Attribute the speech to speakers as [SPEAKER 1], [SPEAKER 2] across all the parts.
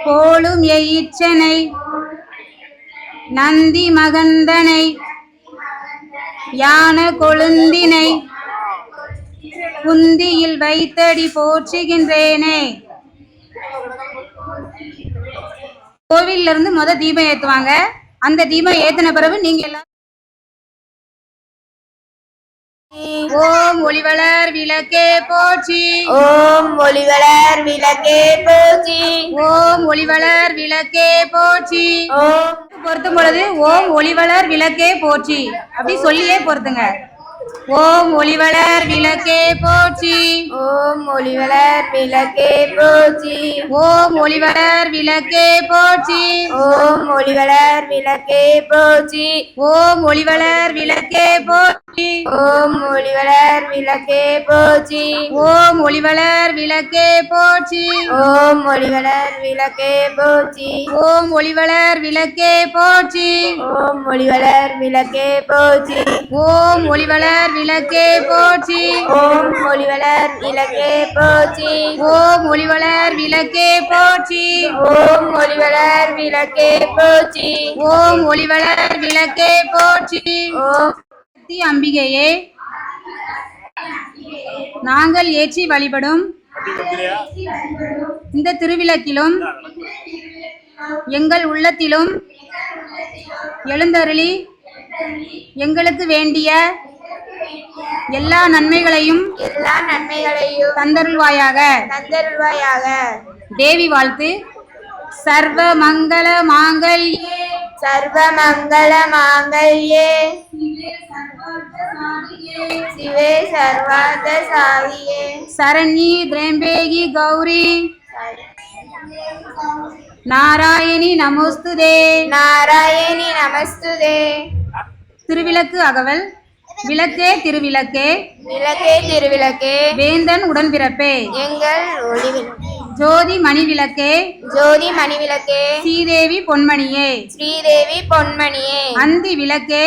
[SPEAKER 1] போலும் எயிற்றனை நந்தி மகந்தனை யான கொழுந்தினை குந்தியில் வைத்தடி போற்றுகின்றேனே. கோவில்ல இருந்து தீபம் ஏத்துவாங்க. அந்த தீபம் ஏத்தின பிறகு நீங்க எல்லாம் ஓம் ஒளிவளர் விளக்கே போற்றி,
[SPEAKER 2] ஓம் ஒளிவளர் விளக்கே போற்றி,
[SPEAKER 1] ஓம் ஒளிவளர் விளக்கே போற்றி. பொருத்தும் பொழுது ஓம் ஒளிவளர் விளக்கே போற்றி அப்படி சொல்லியே பொருத்துங்க. ஓம் ஒளிவளர் விளக்கே போற்றி,
[SPEAKER 2] ஓம் ஒளிவளர் விளக்கே போற்றி,
[SPEAKER 1] ஓம் ஒளிவளர் விளக்கே போற்றி,
[SPEAKER 2] ஓம் ஒளிவளர் விளக்கே போற்றி,
[SPEAKER 1] ஓம் ஒளிவளர் விளக்கே போற்றி,
[SPEAKER 2] ஓம் ஒளிவளர் விளக்கே போற்றி,
[SPEAKER 1] ஓம் ஒளிவளர் விளக்கே போற்றி,
[SPEAKER 2] ஓம் ஒளிவளர் விளக்கே போற்றி,
[SPEAKER 1] ஓம் ஒளிவளர் விளக்கே போற்றி,
[SPEAKER 2] ஓம் ஒளிவளர் விளக்கே போற்றி,
[SPEAKER 1] ஓம் ஒளிவளர் விளக்கே போற்றி,
[SPEAKER 2] ஓம் ஒளிவளர் விளக்கே போற்றி,
[SPEAKER 1] ஓம் ஒளிவளர் விளக்கே போற்றி,
[SPEAKER 2] ஓம் ஒளிவளர் விளக்கே போற்றி,
[SPEAKER 1] ஓம் ஒளிவளர் விளக்கே போற்றி.
[SPEAKER 2] ஓம்
[SPEAKER 1] அம்பிகையே, நாங்கள் ஏற்றி வழிபடும் இந்த திருவிளக்கிலும் எங்கள் உள்ளத்திலும் எழுந்தருளி எங்களுக்கு வேண்டிய எல்லா நன்மைகளையும் தந்தருள்வாயாக. தேவி வாழ்த்து. சர்வ மங்கள மாங்கல்யே,
[SPEAKER 2] சர்வ மங்கள மாங்கல்யே, சிவே சர்வார்த்த சாதியே,
[SPEAKER 1] சரண்யே திரம்பேகி கௌரி நாராயணி நமோஸ்துதே,
[SPEAKER 2] நாராயணி நமஸ்துதே.
[SPEAKER 1] திருவிளக்கு அகவல். விளக்கே திருவிளக்கே,
[SPEAKER 2] விளக்கே திருவிளக்கே,
[SPEAKER 1] வேந்தன் உடன்பிறப்பே,
[SPEAKER 2] எங்கள் ஒளிவில்
[SPEAKER 1] ஜோதி மணி விளக்கே,
[SPEAKER 2] ஜோதி மணி விளக்கே,
[SPEAKER 1] ஸ்ரீதேவி பொன்மணியே,
[SPEAKER 2] ஸ்ரீதேவி பொன்மணியே,
[SPEAKER 1] அந்தி விளக்கே,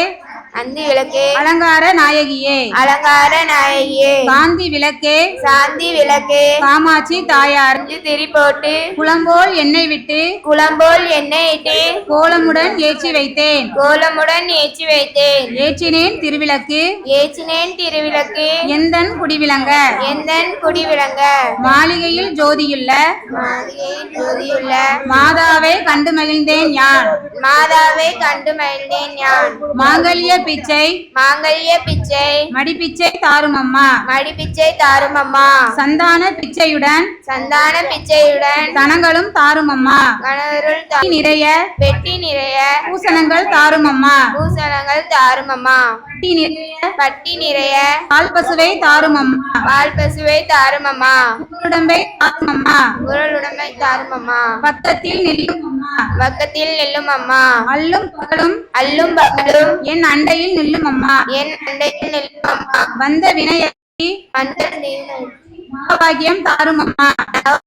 [SPEAKER 2] அந்தி விளக்கே,
[SPEAKER 1] அலங்கார நாயகியே,
[SPEAKER 2] அலங்கார நாயகியே,
[SPEAKER 1] காந்தி விளக்கே,
[SPEAKER 2] சாந்தி விளக்கே,
[SPEAKER 1] காமாட்சி தாயார்,
[SPEAKER 2] திரி போட்டு
[SPEAKER 1] குளம்போல் எண்ணெய் விட்டு
[SPEAKER 2] குளம்போல் எண்ணெய் இட்டு
[SPEAKER 1] கோலமுடன் ஏற்றி வைத்தேன்,
[SPEAKER 2] கோலமுடன் ஏற்றி வைத்தேன்,
[SPEAKER 1] ஏற்றினேன் திருவிளக்கு,
[SPEAKER 2] ஏற்றினேன் திருவிளக்கு,
[SPEAKER 1] எந்தன் குடிவிளங்க,
[SPEAKER 2] எந்தன் குடி விளங்க,
[SPEAKER 1] மாளிகையில் ஜோதியுள்ள
[SPEAKER 2] மாளிகையில் ஜோதியுள்ள
[SPEAKER 1] மாதாவை கண்டு மகிழ்ந்தேன் யான்,
[SPEAKER 2] மாதாவை கண்டு மகிழ்ந்தேன் யான்.
[SPEAKER 1] மாங்கல்ய பிச்சை,
[SPEAKER 2] மாங்கல்ய பிச்சை,
[SPEAKER 1] மடிப்பிச்சை தாரும் அம்மா,
[SPEAKER 2] மடிப்பிச்சை தாரும் அம்மா,
[SPEAKER 1] சந்தான பிச்சையுடன்
[SPEAKER 2] சந்தான பிச்சையுடன்
[SPEAKER 1] தனங்களும் தாரும் அம்மா,
[SPEAKER 2] கணவருள்
[SPEAKER 1] நிறைய
[SPEAKER 2] பெட்டி நிறைய
[SPEAKER 1] பூசணங்கள் தாரும் அம்மா,
[SPEAKER 2] பூசணங்கள் தாரும் அம்மா, பட்டி நிறைய
[SPEAKER 1] பால் பசுவை தாரும் அம்மா,
[SPEAKER 2] பால் பசுவை தாரும் அம்மா,
[SPEAKER 1] உடம்பை தாரும் அம்மா,
[SPEAKER 2] உடம்பை தாரும் அம்மா,
[SPEAKER 1] பக்கத்தில் நில்லும் அம்மா,
[SPEAKER 2] பக்கத்தில் நில்லும் அம்மா,
[SPEAKER 1] அல்லும் பகலும்
[SPEAKER 2] அல்லும் பகலும்
[SPEAKER 1] என் அண்டையில் நில்லும் அம்மா,
[SPEAKER 2] என் அண்டையில் நில்லும் அம்மா,
[SPEAKER 1] வந்த வினையை
[SPEAKER 2] வந்த
[SPEAKER 1] பாகியம் தாரும் அம்மா,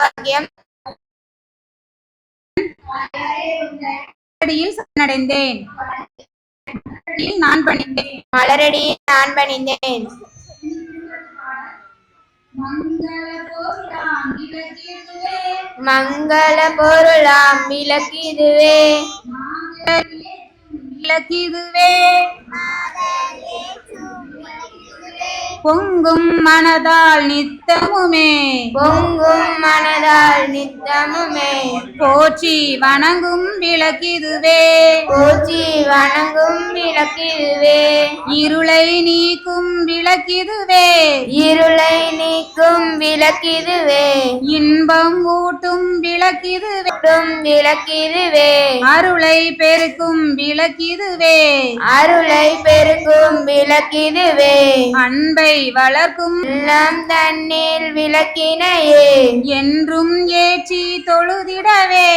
[SPEAKER 2] பாக்கியம்
[SPEAKER 1] சரணடைந்தேன், நான் பணிந்தேன்,
[SPEAKER 2] மலரடியில் நான் பணிந்தேன். மங்கள பொருளாம் விளக்கிதுவே,
[SPEAKER 1] விளக்கிதுவே, பொங்கும் மனதால் நித்தமுமே,
[SPEAKER 2] பொங்கும் மனதால் நித்தமுமே,
[SPEAKER 1] போற்றி வணங்கும் விளக்கிதுவே,
[SPEAKER 2] போற்றி வணங்கும் விளக்கிதுவே,
[SPEAKER 1] இருளை நீக்கும் விளக்கிதுவே,
[SPEAKER 2] இருளை நீக்கும் விளக்கிதுவே,
[SPEAKER 1] இன்பம் ஊட்டும் விளக்கிதுவே,
[SPEAKER 2] விளக்கிதுவே,
[SPEAKER 1] அருளை பெருக்கும் விளக்கிதுவே,
[SPEAKER 2] அருளை பெருக்கும் விளக்கிதுவே,
[SPEAKER 1] அன்பை வளர்க்கும்
[SPEAKER 2] உள்ளம் தன்னில் விளக்கினையே,
[SPEAKER 1] என்றும் ஏற்றி தொழுதிடவே,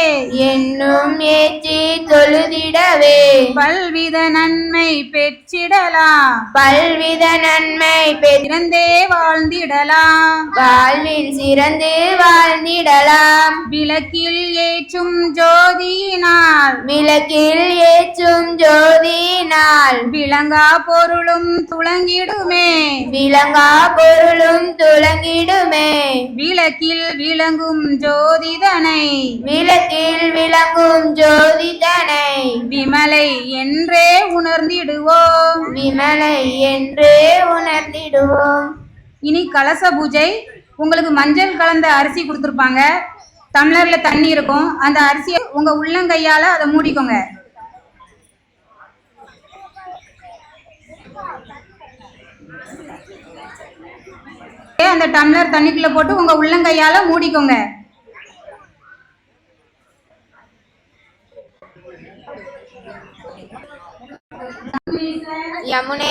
[SPEAKER 2] என்னும் ஏற்றி தொழுதிடவே,
[SPEAKER 1] பல்வித நன்மை பெற்றிடலாம்,
[SPEAKER 2] பல்வித நன்மை
[SPEAKER 1] பிறந்தே வாழ்ந்திடலாம்,
[SPEAKER 2] வாழ்வில் சிறந்து வாழ்ந்திடலாம்,
[SPEAKER 1] விளக்கில் ஏற்றும் ஜோதியினால்,
[SPEAKER 2] விளக்கில் ஏற்றும் ஜோதியினால்,
[SPEAKER 1] விளங்கா பொருளும் துளங்கிடுமே,
[SPEAKER 2] விளங்கா பொருளும் துலங்கிடுமே.
[SPEAKER 1] விளக்கில் விளங்கும் ஜோதிதனை
[SPEAKER 2] விளக்கில் விளங்கும் ஜோதிதனை
[SPEAKER 1] விமலை என்றே உணர்ந்திடுவோம்.
[SPEAKER 2] விமலை என்றே உணர்ந்திடுவோம்.
[SPEAKER 1] இனி கலச பூஜை. உங்களுக்கு மஞ்சள் கலந்த அரிசி கொடுத்துருப்பாங்க. டம்ளர்ல தண்ணி இருக்கும். அந்த அரிசியை உங்க உள்ளங்கையால அதை மூடிக்கோங்க. அந்த டம்ளர் தண்ணிக்குள்ள போட்டு உங்க உள்ளங்கையால மூடிக்கோங்க.
[SPEAKER 2] யமுனை,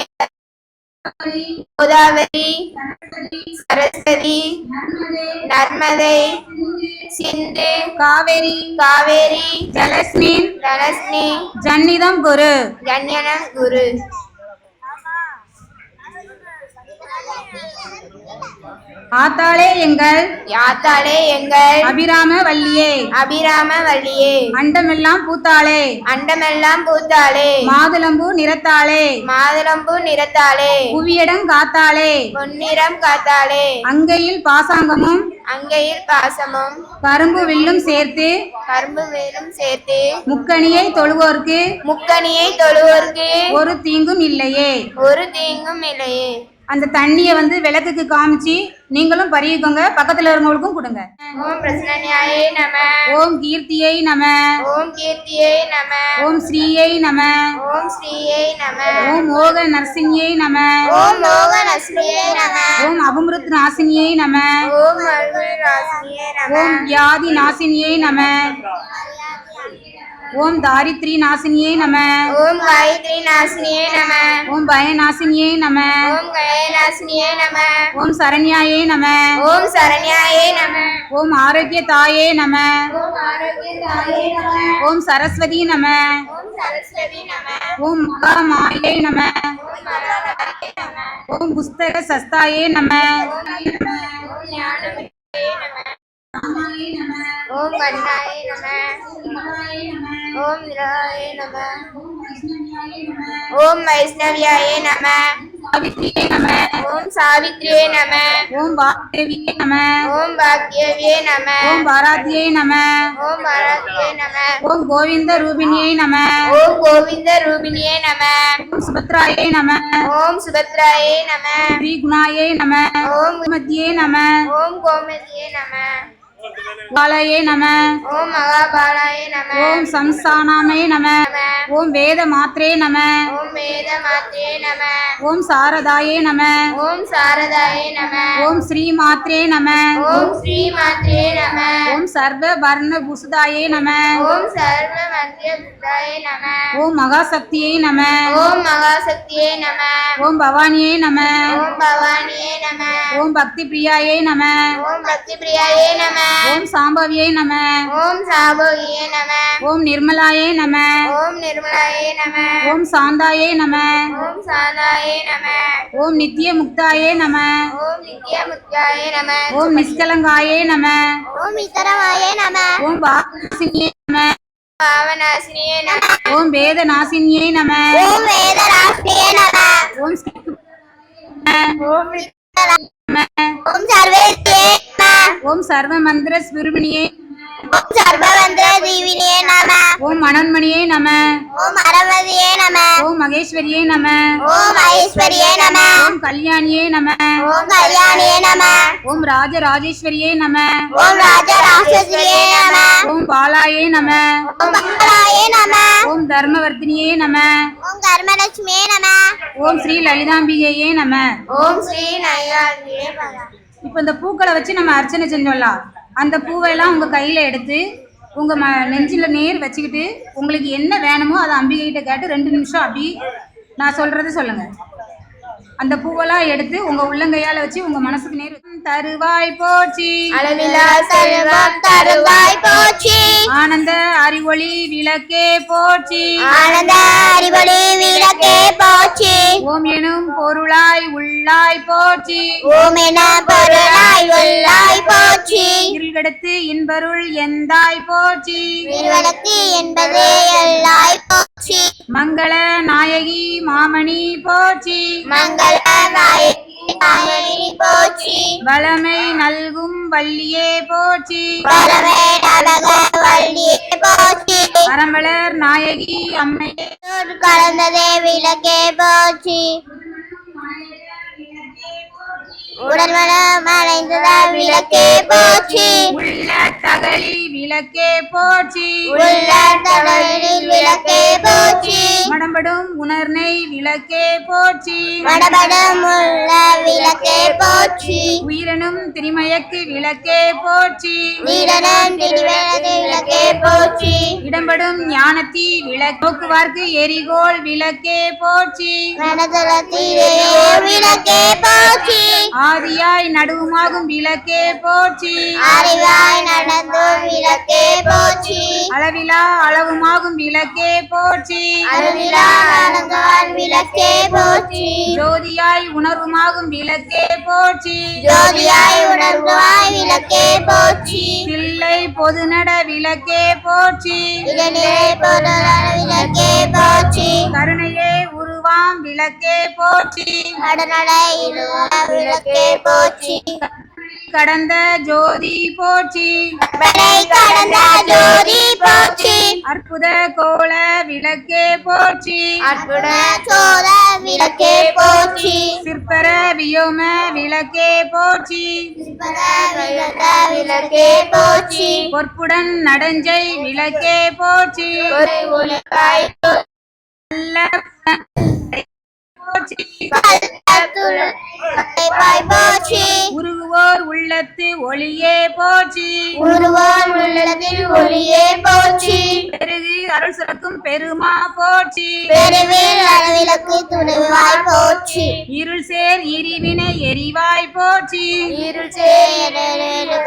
[SPEAKER 2] கோதாவரி, சரஸ்வதி, நர்மதை, சிந்து,
[SPEAKER 1] காவேரி,
[SPEAKER 2] காவேரி,
[SPEAKER 1] ஜலஸ்மின்,
[SPEAKER 2] தனஸ்மி,
[SPEAKER 1] ஜன்னிதம் குரு.
[SPEAKER 2] ஜன்யனம் குரு.
[SPEAKER 1] ஆத்தாளே எங்கள்
[SPEAKER 2] யாத்தாளே எங்கள்
[SPEAKER 1] அபிராம வல்லியே.
[SPEAKER 2] அபிராம வள்ளியே.
[SPEAKER 1] அண்டமெல்லாம் பூத்தாளே.
[SPEAKER 2] அண்டமெல்லாம் பூத்தாளே.
[SPEAKER 1] மாதுளம்பூ நிறத்தாளே.
[SPEAKER 2] மாதுளம்பூ நிறத்தாளே.
[SPEAKER 1] புவியிடம் காத்தாளே.
[SPEAKER 2] பொன்னிறம் காத்தாளே.
[SPEAKER 1] அங்கையில் பாசாங்கமும்
[SPEAKER 2] அங்கையில் பாசமும்
[SPEAKER 1] கரும்பு வில்லும் சேர்த்து
[SPEAKER 2] கரும்பு வேலும் சேர்த்து
[SPEAKER 1] முக்கணியை தொழுவோர்க்கு
[SPEAKER 2] முக்கணியை தொழுவோர்க்கு
[SPEAKER 1] ஒரு தீங்கும் இல்லையே.
[SPEAKER 2] ஒரு தீங்கும் இல்லையே.
[SPEAKER 1] அந்த தண்ணியை விளக்குக்கு காமிச்சு நீங்களும் பருகிக்கோங்க. பக்கத்துல இருக்கவங்களுக்கும் கொடுங்க.
[SPEAKER 2] ஓம் பிரசன்யாயே நம.
[SPEAKER 1] ஓம் கீர்த்தியை நம.
[SPEAKER 2] ஓம் கீர்த்தியை நம.
[SPEAKER 1] ஓம் ஸ்ரீயை நம.
[SPEAKER 2] ஓம் ஸ்ரீயை நம.
[SPEAKER 1] ஓம் மோக நரசிங்கியை நம.
[SPEAKER 2] ஓம் மோக நஸ்மியை நம.
[SPEAKER 1] ஓம் அபமிருத் நாசினியை நம.
[SPEAKER 2] ஓம் அருள் ராசினியை நம.
[SPEAKER 1] ஓம் வியாதி நாசினியை நம. ஓம் தாரித்ரி நாசினியை நம.
[SPEAKER 2] ஓம் காயத்ரி நாசினியை நம.
[SPEAKER 1] ஓம் பயநாசினியை நம.
[SPEAKER 2] ஓம் கயநாசினியை நம.
[SPEAKER 1] ஓம் சரண்யாயே நம.
[SPEAKER 2] ஓம் சரண்யாயே நம.
[SPEAKER 1] ஓம் ஆரோக்கிய தாயே நம.
[SPEAKER 2] ஓம் ஆரோக்கியதாயே நம.
[SPEAKER 1] ஓம் சரஸ்வதி நம.
[SPEAKER 2] ஓம் சரஸ்வதி நம.
[SPEAKER 1] ஓம் மகாமாயை நம.
[SPEAKER 2] ஓம் மகாராயே நம.
[SPEAKER 1] ஓம் புஸ்தக சஸ்தாயே நம.
[SPEAKER 2] ஓம் ஞானமூர்த்தியே நம. ஓம் கண்ணாயே நம. ஓம் நிராயே நம. ஓம் வைஷ்ணவியாயே நம.
[SPEAKER 1] சாவித்ரியே நம.
[SPEAKER 2] ஓம் சாவித்ரியே நம.
[SPEAKER 1] ஓம் வாக்தேவியே நம.
[SPEAKER 2] ஓம் பாக்யவியே நம.
[SPEAKER 1] ஓம் பாராத்தியே நம.
[SPEAKER 2] ஓம் பாரதியே நம.
[SPEAKER 1] ஓம் கோவிந்த ரூபிணியே நம.
[SPEAKER 2] ஓம் கோவிந்த ரூபிணியே நம.
[SPEAKER 1] ஓம் சுபத்ராயே நம.
[SPEAKER 2] ஓம் சுபத்ராயே நம.
[SPEAKER 1] ஸ்ரீ குணாயே நம.
[SPEAKER 2] ஓம்
[SPEAKER 1] மத்தியே நம.
[SPEAKER 2] ஓம் கோமதியே நம.
[SPEAKER 1] பாலயே நம.
[SPEAKER 2] ஓம் மகாபாலாயே நம.
[SPEAKER 1] ஓம் சம்ஸ்தானாமே நம. ஓம் வேத மாத்ரே நம.
[SPEAKER 2] ஓம் வேத மாத்ரே நம.
[SPEAKER 1] ஓம் சாரதாயே நம.
[SPEAKER 2] ஓம் சாரதாயே நம.
[SPEAKER 1] ஓம் ஸ்ரீ மாத்ரே நம.
[SPEAKER 2] ஓம் ஸ்ரீ மாத்ரே நம.
[SPEAKER 1] ஓம் சர்வ வர்ண பூசுதாயே நம.
[SPEAKER 2] ஓம் சர்வ மந்திய புத்தாயே நம.
[SPEAKER 1] ஓம் மகாசக்தியே நம.
[SPEAKER 2] ஓம் மகாசக்தியே நம.
[SPEAKER 1] ஓம் பவானியே நம.
[SPEAKER 2] ஓம் பவானியே நம.
[SPEAKER 1] ஓம் பக்தி பிரியாயே நம.
[SPEAKER 2] ஓம் பக்தி பிரியாயே நம.
[SPEAKER 1] ஓம் சாம்பவியே நம.
[SPEAKER 2] ஓம் சாபோகியே நம.
[SPEAKER 1] ஓம் நிர்மலாயே நம.
[SPEAKER 2] ஓம் நிர்மலாயே நம.
[SPEAKER 1] ஓம் சாந்தாயே நம.
[SPEAKER 2] ஓம் சாந்தாயே நம.
[SPEAKER 1] ஓம் நித்திய முக்தாயே நம.
[SPEAKER 2] ஓம் நித்ய முக்தாயே நம.
[SPEAKER 1] ஓம் நிஷ்கலங்காயே நம.
[SPEAKER 2] ஓம் இதரமாயே நம.
[SPEAKER 1] ஓம் பாவநாசினியே நம.
[SPEAKER 2] பாவநாசினியே நம.
[SPEAKER 1] ஓம் வேத நாசினியே நம.
[SPEAKER 2] ஓம் வேதராசினியே நம.
[SPEAKER 1] ஓம்
[SPEAKER 2] ஓம்
[SPEAKER 1] நம.
[SPEAKER 2] ஓம் சர்வேஸ்வரியே நம.
[SPEAKER 1] ஓம் சர்வ மந்திர ஸ்வரூபிணியே.
[SPEAKER 2] ஓம் சர்வவந்திர தீவினியே நம.
[SPEAKER 1] ஓம் மனோன்மணியே நம.
[SPEAKER 2] ஓம் அரமதியே நம.
[SPEAKER 1] ஓம் மகேஸ்வரியே நம.
[SPEAKER 2] ஓம் மகேஸ்வரியே நம.
[SPEAKER 1] ஓம் கல்யாணியே நம.
[SPEAKER 2] ஓம் கல்யாணியே நம.
[SPEAKER 1] ஓம் ராஜராஜேஸ்வரியே நம.
[SPEAKER 2] ஓம் ராஜராஜேஸ்வரியே நம.
[SPEAKER 1] ஓம் பாலாயே நம.
[SPEAKER 2] ஓம் பாலாயே நம.
[SPEAKER 1] ஓம் தர்மவர்த்தினியே நம.
[SPEAKER 2] ஓம் கர்மலட்சுமியே நம.
[SPEAKER 1] ஓம் ஸ்ரீ லலிதாம்பிகையே நம.
[SPEAKER 2] ஓம் ஸ்ரீ நையாந்தியே நம.
[SPEAKER 1] இப்போ இந்த பூக்களை வச்சு நம்ம அர்ச்சனை செஞ்சோம்லாம். அந்த பூவெல்லாம் உங்கள் கையில் எடுத்து உங்கள் நெஞ்சில் நேர் வச்சுக்கிட்டு உங்களுக்கு என்ன வேணுமோ அதை அம்பிகைகிட்ட கேட்டு 2 நிமிஷம் அப்படி நான் சொல்கிறத சொல்லுங்கள். அந்த பூவெல்லாம் எடுத்து உங்கள் உள்ளங்கையால் வச்சு உங்கள் மனசுக்கு நேர் தருவாய் போற்றி.
[SPEAKER 2] அளவிலா செல்வம் தருவாய் போற்றி.
[SPEAKER 1] ஆனந்த அறிவொளி விளக்கே போற்றி.
[SPEAKER 2] ஆனந்த அறிவொளி விளக்கே போற்றி.
[SPEAKER 1] ஓம் எனும் பொருளாய் உள்ளாய் போற்றி.
[SPEAKER 2] ஓம் என பொருளாய் உள்ளாய் போற்றி.
[SPEAKER 1] இருள்கெடுத்து இன்பருள் எந்தாய் போற்றி.
[SPEAKER 2] விருவலக்கு என்பது எல்லாய் போற்றி.
[SPEAKER 1] மங்கள நாயகி மாமணி போற்றி.
[SPEAKER 2] மங்கள நாயகி நாயகி போற்றி
[SPEAKER 1] வளமை நல்கும் வள்ளியே போற்றி
[SPEAKER 2] பரமே நலக வள்ளியே போற்றி
[SPEAKER 1] அறம்பலர் நாயகி அம்மையே
[SPEAKER 2] கலந்ததே விளக்கே போற்றி உடல்மனம் அடைந்ததா விளக்கே போற்றி
[SPEAKER 1] உள்ள தகலி விளக்கே போற்றி
[SPEAKER 2] உள்ள தடலில் விளக்கே போற்றி
[SPEAKER 1] மடம்படும் உணர்னை விளக்கே போற்றி
[SPEAKER 2] மடபடம் உள்ள விளக்கே போற்றி
[SPEAKER 1] உயிரனும் திரிமயக்கு விளக்கே போற்றி
[SPEAKER 2] வீரனும் திருவேலது விளக்கே போற்றி
[SPEAKER 1] இடம்படும் ஞானத்தி போக்குவார்க்கு எரிகோள் விளக்கே போற்றி
[SPEAKER 2] மனதளத்திலே விளக்கே போற்றி
[SPEAKER 1] ஆதியாய் நடுவுமாகும் விளக்கே போற்றி
[SPEAKER 2] அறிவாய் நடந்தும் விளக்கே போற்றி
[SPEAKER 1] அளவிலா அளவுமாகும் விளக்கே போற்றி
[SPEAKER 2] அருவிழா நடந்தால் விளக்கே போற்றி
[SPEAKER 1] ஜோதியாய் உணர்வுமாகும் விளக்கே போற்றி
[SPEAKER 2] ஜோதியாய் உணர்வாய் விளக்கே போற்றி
[SPEAKER 1] பிள்ளை பொதுநட விளக்கே போற்றி
[SPEAKER 2] இதனிலே பொருளான விளக்கே போற்றி
[SPEAKER 1] கருணையே உருவாம் விளக்கே போற்றி
[SPEAKER 2] கடனடையில் விளக்கே போற்றி
[SPEAKER 1] கடந்த ஜோதி போற்றி
[SPEAKER 2] கடலை கடந்த ஜோதி போற்றி
[SPEAKER 1] அற்புத கோல விளக்கே போற்றி
[SPEAKER 2] அற்புத சோத விளக்கே போற்றி
[SPEAKER 1] சிற்பர வியோம விளக்கே போற்றி
[SPEAKER 2] விளக்க விளக்கே போற்றி
[SPEAKER 1] பொற்புடன் நடஞ்சை விளக்கே போற்றி
[SPEAKER 2] ஒரு உலகாய்
[SPEAKER 1] நல்ல போற்றி
[SPEAKER 2] போற்றி
[SPEAKER 1] உருகுவோர் உள்ளத்து ஒளியே போற்றி
[SPEAKER 2] உருவான் உள்ளதில் ஒளியே போற்றி
[SPEAKER 1] பெருகி அருள் சுரக்கும் பெருமா போற்றி
[SPEAKER 2] பெருவில் அளவிலக்கு துணைவாய் போற்றி
[SPEAKER 1] இருள் சேர் இருவினை எரிவாய் போற்றி
[SPEAKER 2] இருள்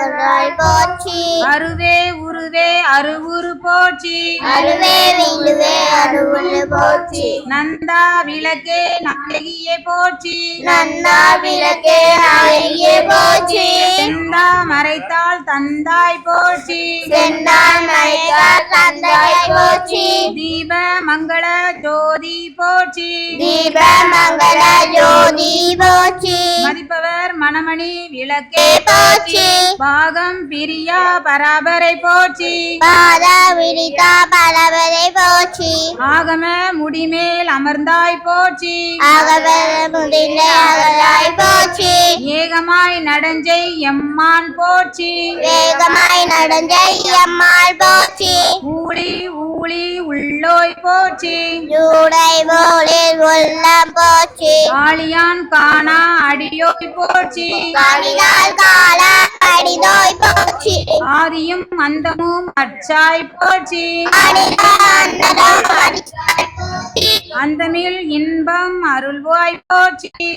[SPEAKER 2] கொண்டாய் போற்றி
[SPEAKER 1] அருவே உருவே அருவுரு போற்றி
[SPEAKER 2] அருவே விழுவே அருவுள்ள போற்றி
[SPEAKER 1] நந்தா விளக்கே நாயகியே போற்றி
[SPEAKER 2] நன்னா விளக்கே நாயகியே போற்றி
[SPEAKER 1] செந்தா மறைத்தாள் தந்தாய் போற்றி
[SPEAKER 2] சென்றான் மயக்கால் தந்தையை போற்றி
[SPEAKER 1] தீப மங்கள ஜோதி போற்றி
[SPEAKER 2] தீப மங்கள ஜோதி போற்றி
[SPEAKER 1] மதிப்பவர் மணமணி விளக்கே
[SPEAKER 2] போற்றி
[SPEAKER 1] பாகம் பிரியா பராபரை போற்றி
[SPEAKER 2] பாத விரிதா பலவரை போற்றி
[SPEAKER 1] ஆகம முடிமேல் அமர்ந்தாய் போற்றி
[SPEAKER 2] ஆகவே முடிந்த அகலாய் போற்றி
[SPEAKER 1] ஏகமாய் நடஞ்சை எம்மான் போற்றி
[SPEAKER 2] வேகமாய் நடந்த அம்மாள் போற்றி
[SPEAKER 1] ஊழி ஊழி உள்ளோய் போற்றி
[SPEAKER 2] ஜூடை போலில் உள்ளம் போற்றி
[SPEAKER 1] ஆழியான் காணா அடியோய் போற்றி
[SPEAKER 2] காலினால் கால அடிதோய் போற்றி
[SPEAKER 1] ஆதியும் அந்தமும் அச்சாய் போற்றி
[SPEAKER 2] அன்னதம் அடித்தாய் போற்றி
[SPEAKER 1] அந்தமில் இன்பம் அருள்வாய் போற்றி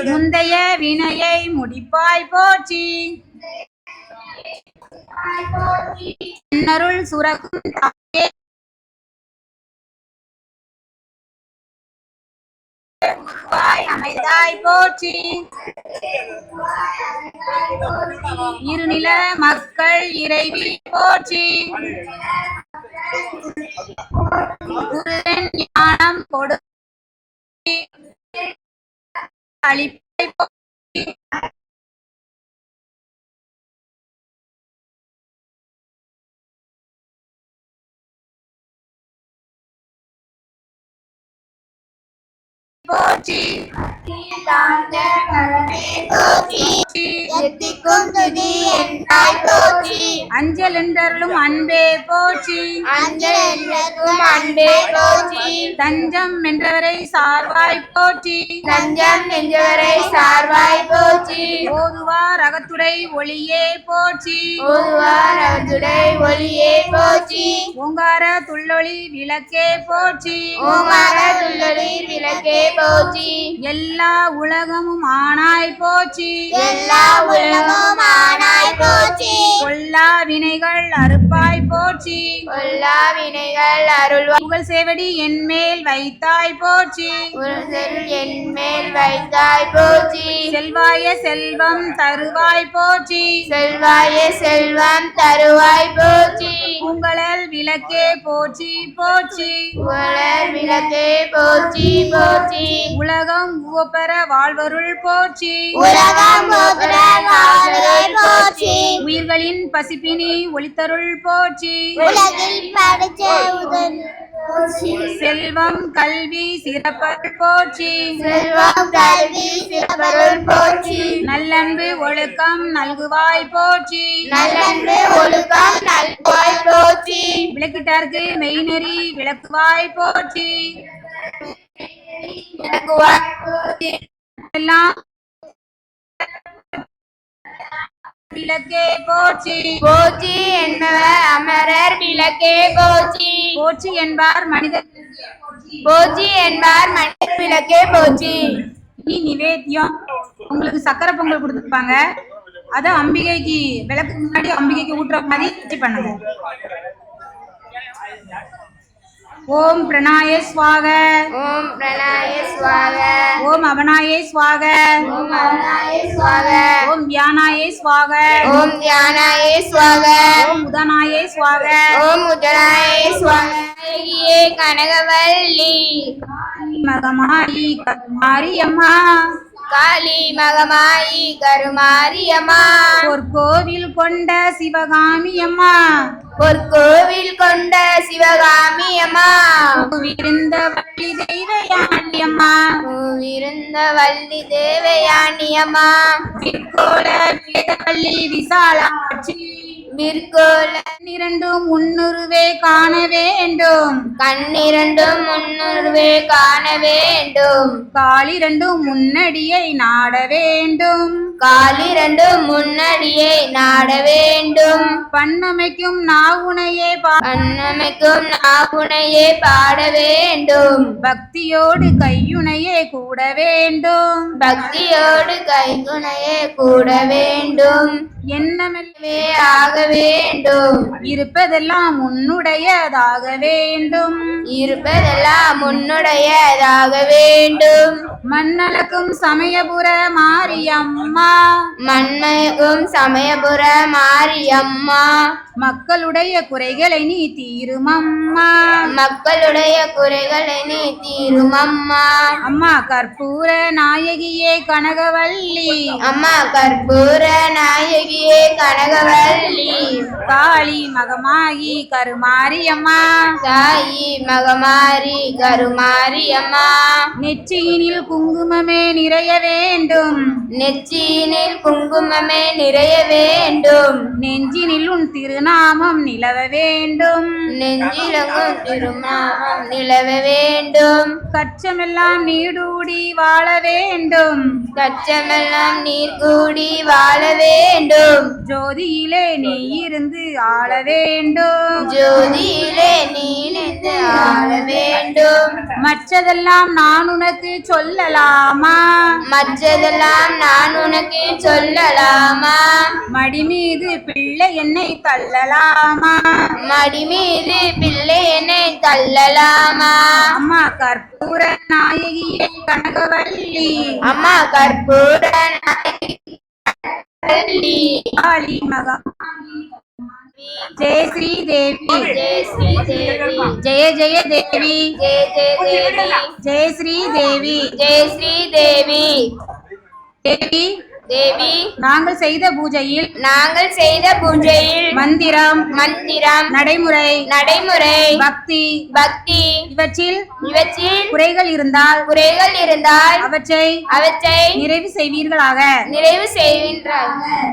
[SPEAKER 1] முந்தைய வினையை முடிப்பாய் போற்றி அருள் சுரக்கும் தாயே அமைதாய் போற்றி இருநில மக்கள் இறைவி போற்றி குருவன் ஞானம் கொடு அளிப்பை போற்றி போற்றி
[SPEAKER 2] எத்திக்கும் துதி என்றாய் போற்றி
[SPEAKER 1] அஞ்சல் என்றருளும் அன்பே போற்றி
[SPEAKER 2] அஞ்சல் என்றும் அன்பே போற்றி
[SPEAKER 1] தஞ்சம் வென்றவரை சார்வாய் போற்றி
[SPEAKER 2] தஞ்சம் நெஞ்சவரை சார்வாய் போற்றி
[SPEAKER 1] ஓதுவார் அகத்துடை ஒளியே போற்றி
[SPEAKER 2] ஓதுவார் அவதுடை ஒளியே போற்றி
[SPEAKER 1] ஓங்கார துள்ளொளி விளக்கே போற்றி
[SPEAKER 2] ஓங்கார துள்ளொளி விளக்கே போற்றி
[SPEAKER 1] எல்லா உலகமும் ஆனாய் போற்றி
[SPEAKER 2] எல்லா உலகமும் ஆனாய் போற்றி
[SPEAKER 1] கொல்லா வினைகள் அறுப்பாய் போற்றி
[SPEAKER 2] கொல்லா வினைகள் அருள்வாய்
[SPEAKER 1] புகழ் சேவடி என்மேல் வைத்தாய் போற்றி
[SPEAKER 2] என் மேல் வைத்தாய் போற்றி
[SPEAKER 1] செல்வாய செல்வம் தருவாய் போற்றி
[SPEAKER 2] செல்வாயே செல்வம் தருவாய் போற்றி
[SPEAKER 1] பூங்கழல் விளக்கே போற்றி போற்றி
[SPEAKER 2] புகழர் விளக்கே போற்றி போற்றி
[SPEAKER 1] உலகம் உவப்பெற வாழ்வருள் போற்றி
[SPEAKER 2] உலகம் போற்ற வாழ்வே போற்றி
[SPEAKER 1] உயிர்களின் பசிப்பினி ஒளித்தருள் போற்றி
[SPEAKER 2] உலகில் படைச்ச உதவி போற்றி
[SPEAKER 1] செல்வம் கல்வி சிறப்பருள் போற்றி
[SPEAKER 2] செல்வம் கல்வி சிறப்பருள் போற்றி
[SPEAKER 1] நல்லன்பு ஒழுக்கம் நல்குவாய் போற்றி
[SPEAKER 2] நல்லன்பு ஒழுக்கம் நல்வாய் போற்றி
[SPEAKER 1] விளக்கிட்டார்க்கு மெய்நெறி விளக்குவாய் போற்றி
[SPEAKER 2] விளக்குவாய் போற்றி
[SPEAKER 1] எல்லாம் விளக்கே போற்றி
[SPEAKER 2] போற்றி என்பவர் அமரர் விளக்கே போற்றி
[SPEAKER 1] போற்றி என்பார் மனிதர்
[SPEAKER 2] போற்றி என்பார் மனிதர் விளக்கே போற்றி
[SPEAKER 1] இனி நிவேத்தியம் உங்களுக்கு சக்கரை பொங்கல் கொடுத்துருப்பாங்க அதை அம்பிகைக்கு விளக்கு முன்னாடி அம்பிகைக்கு ஊட்டுற மாதிரி வச்சு பண்ணுங்க. ஓம் பிரணாய ஸ்வாக
[SPEAKER 2] ஓம் பிரணாய ஸ்வாக
[SPEAKER 1] ஓம் அவனாயே ஸ்வாக
[SPEAKER 2] ஓம் அருணாய ஸ்வாக
[SPEAKER 1] ஓம் வியானாயே ஸ்வாக
[SPEAKER 2] ஓம் தியானாய ஸ்வாக
[SPEAKER 1] ஓம் உதனாயே ஸ்வாக
[SPEAKER 2] ஓம் உதனாய ஸ்வாக அழகியே கனகவல்லி
[SPEAKER 1] மகமாயி மாரியம்மா
[SPEAKER 2] காளி மகமாயி கருமாரியம்மா
[SPEAKER 1] பொற்கோவில் கொண்ட சிவகாமி அம்மா
[SPEAKER 2] பொற்கோவில் கொண்ட சிவகாமி அம்மா
[SPEAKER 1] இருந்த வள்ளி தெய்வயாண்டி அம்மா
[SPEAKER 2] இருந்த வள்ளி தேவயானி அம்மா
[SPEAKER 1] விற்கோல வேதவள்ளி விசாலாட்சி
[SPEAKER 2] விற்கோல
[SPEAKER 1] இரண்டும் முன்னுருவே காண வேண்டும்
[SPEAKER 2] கண்ணிரண்டும் முன்னுருவே காண வேண்டும்
[SPEAKER 1] காலிரண்டும் முன்னடியை நாட வேண்டும்
[SPEAKER 2] காலிரண்டும் முன்னடியை நாட வேண்டும்
[SPEAKER 1] பண்ணமைக்கும் நாவுனையே
[SPEAKER 2] அன்னமைக்கும் நாகுணையே பாட வேண்டும்
[SPEAKER 1] பக்தியோடு கையுனையே கூட வேண்டும்
[SPEAKER 2] பக்தியோடு கைகுணையே கூட வேண்டும்
[SPEAKER 1] எண்ணமெல்லவே
[SPEAKER 2] ஆக வேண்டும்
[SPEAKER 1] இருப்பதெல்லாம் உன்னுடையதாக வேண்டும்
[SPEAKER 2] இருப்பதெல்லாம் முன்னுடையதாக வேண்டும்
[SPEAKER 1] மண்ணளக்கும் சமயபுர மாரியம்மா
[SPEAKER 2] மண்மயக்கும் சமயபுர மாரியம்மா
[SPEAKER 1] மக்களுடைய குறைகளை நீ தீருமம்மா
[SPEAKER 2] மக்களுடைய குறைகளை நீ தீருமம்மா
[SPEAKER 1] அம்மா கற்பூர நாயகியே கனகவல்லி
[SPEAKER 2] அம்மா கற்பூர நாயகியே கனகவல்லி
[SPEAKER 1] காளி மகமாகி கருமாரியம்மா
[SPEAKER 2] தாயி மகமாரி கருமாரியம்மா
[SPEAKER 1] நெற்றியினில் குங்குமமே நிறைய வேண்டும்
[SPEAKER 2] நெற்றியினில் குங்குமமே நிறைய வேண்டும்
[SPEAKER 1] நெஞ்சினில் உன் திருநாமம் நிலவ வேண்டும்
[SPEAKER 2] நெஞ்சிலங்கும் திருநாமம் நிலவ வேண்டும்
[SPEAKER 1] கச்சமெல்லாம் நீடூடி வாழ வேண்டும்
[SPEAKER 2] கச்சமெல்லாம் நீர் கூடி வாழ வேண்டும்
[SPEAKER 1] ஜோதியிலே நீ இருந்து ஆள வேண்டும்
[SPEAKER 2] ஜோதியிலே நீலிந்து ஆள வேண்டும்
[SPEAKER 1] மற்றதெல்லாம் நான் உனக்கு சொல்லலாமா
[SPEAKER 2] மற்றதெல்லாம் நான் உனக்கு சொல்லலாமா
[SPEAKER 1] மடி மீது பிள்ளை என்னை தள்ளலாமா
[SPEAKER 2] மடி மீது பிள்ளை என்னை தள்ளலாமா
[SPEAKER 1] அம்மா கற்பூர நாயகியே கனகவல்லி
[SPEAKER 2] அம்மா கற்பூர நாயகி
[SPEAKER 1] காளி மகா ஜெய ஸ்ரீ தேவி
[SPEAKER 2] ஜெய ஸ்ரீ தேவி
[SPEAKER 1] ஜெய ஜெய தேவி
[SPEAKER 2] ஜெய ஜெய தேவி
[SPEAKER 1] ஜெய ஸ்ரீ தேவி
[SPEAKER 2] ஜெய ஸ்ரீ தேவி
[SPEAKER 1] தேவி
[SPEAKER 2] தேவி
[SPEAKER 1] நாங்கள் செய்த பூஜையில்
[SPEAKER 2] நாங்கள் செய்த பூஜையில்
[SPEAKER 1] மந்திரம்
[SPEAKER 2] மந்திரம்
[SPEAKER 1] நடைமுறை
[SPEAKER 2] நடைமுறை
[SPEAKER 1] பக்தி
[SPEAKER 2] பக்தி
[SPEAKER 1] இவற்றில்
[SPEAKER 2] இவற்றில்
[SPEAKER 1] குறைகள் இருந்தால்
[SPEAKER 2] குறைகள் இருந்தால்
[SPEAKER 1] அவற்றை
[SPEAKER 2] அவற்றை
[SPEAKER 1] நிறைவு செய்வீர்களாக.
[SPEAKER 2] நிறைவு செய்கின்றார்கள்.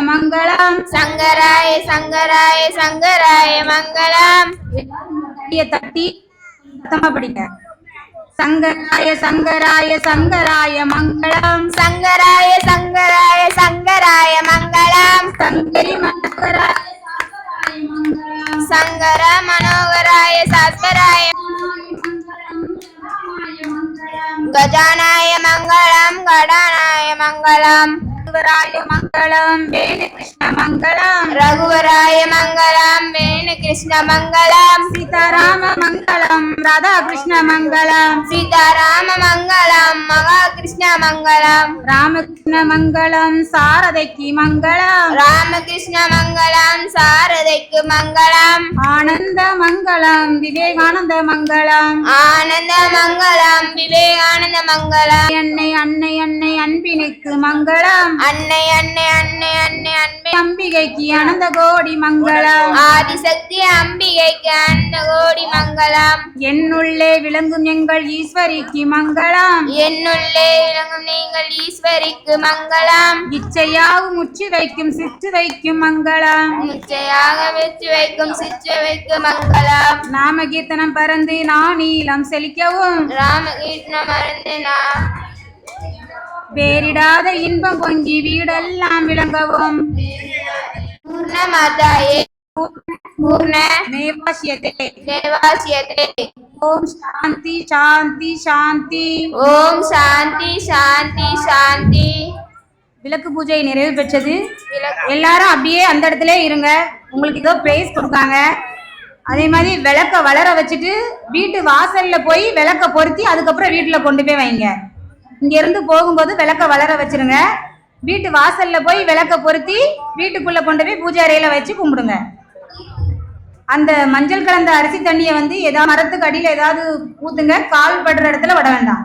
[SPEAKER 1] மங்களம்
[SPEAKER 2] சங்கராய சங்கராய சங்கராய மங்களம்.
[SPEAKER 1] தட்டி சத்தமா படிக்க. சங்கராய சங்கராய சங்கராய மங்களம்.
[SPEAKER 2] சங்கராய சங்கராய சங்கராய மங்களம்.
[SPEAKER 1] சங்கரி மனோகராய
[SPEAKER 2] சங்கர மனோகராய சாஸ்கராய கஜானாய மங்களம். கடானாய மங்களம்.
[SPEAKER 1] மங்களம். மங்களம் வேணு கிருஷ்ண மங்களம்
[SPEAKER 2] ரகுவராய மங்களம் வேணு கிருஷ்ண மங்களம்
[SPEAKER 1] சீதாராம மங்களம் ராதா கிருஷ்ண மங்களம்
[SPEAKER 2] சீதாராம மங்களம் மகா கிருஷ்ண மங்களம்
[SPEAKER 1] ராமகிருஷ்ண மங்களம் சாரதைக்கு மங்களம்
[SPEAKER 2] ராமகிருஷ்ண மங்களம் சாரதைக்கு மங்களம்
[SPEAKER 1] ஆனந்த மங்களம் விவேகானந்த மங்களம்
[SPEAKER 2] ஆனந்த மங்களம் விவேகானந்த மங்களம்
[SPEAKER 1] அன்னை அன்னை அன்னை அன்பினுக்கு மங்களம்
[SPEAKER 2] அன்னை அன்னை அன்னை அன்னை அன்பே
[SPEAKER 1] அம்பிகைக்கு அனந்த கோடி மங்களம்
[SPEAKER 2] ஆதிசக்தி அம்பிகைக்கு அனந்த கோடி மங்களம்
[SPEAKER 1] என்னுள்ளே விளங்கும் எங்கள் ஈஸ்வரிக்கு மங்களம்
[SPEAKER 2] என்னுள்ளே விளங்கும் நீங்கள் ஈஸ்வரிக்கு மங்களம்
[SPEAKER 1] இச்சையாவும் முற்றி வைக்கும் சிற்று வைக்கும் மங்களம்
[SPEAKER 2] நிச்சயாக வெற்றி வைக்கும் சிற்று வைக்கும் மங்களம்
[SPEAKER 1] நாம கீர்த்தனம் பறந்து நானீலம் செழிக்கவும்
[SPEAKER 2] ராமகிருஷ்ண மறந்து நான்
[SPEAKER 1] வேறிடாத இன்பம் பொங்கி வீடெல்லாம் விளங்கவும்
[SPEAKER 2] பூர்ண மாதாயே பூர்ண
[SPEAKER 1] மேவாசியத்தை
[SPEAKER 2] தேவாசியத்தை
[SPEAKER 1] ஓம் சாந்தி சாந்தி சாந்தி.
[SPEAKER 2] ஓம் சாந்தி சாந்தி சாந்தி.
[SPEAKER 1] விளக்கு பூஜை நிறைவு பெற்றது.
[SPEAKER 2] விளக்கு
[SPEAKER 1] எல்லாரும் அப்படியே அந்த இடத்துல இருங்க. உங்களுக்கு ஏதோ பிரைஸ் கொடுக்காங்க. அதே மாதிரி விளக்க வளர வச்சுட்டு வீட்டு வாசல்ல போய் விளக்க பொருத்தி அதுக்கப்புறம் வீட்டுல கொண்டு போய் வைங்க. இங்க இருந்து போகும்போது விளக்க வளர வச்சிருங்க. வீட்டு வாசல்ல போய் விளக்க பொருத்தி வீட்டுக்குள்ள கொண்டு போய் பூஜை அறையில வச்சு கும்பிடுங்க. அந்த மஞ்சள் கலந்த அரிசி தண்ணியை வந்து ஏதாவது மரத்துக்கு அடியில ஏதாவது ஊத்துங்க. கால் படுற இடத்துல விட வேண்டாம்.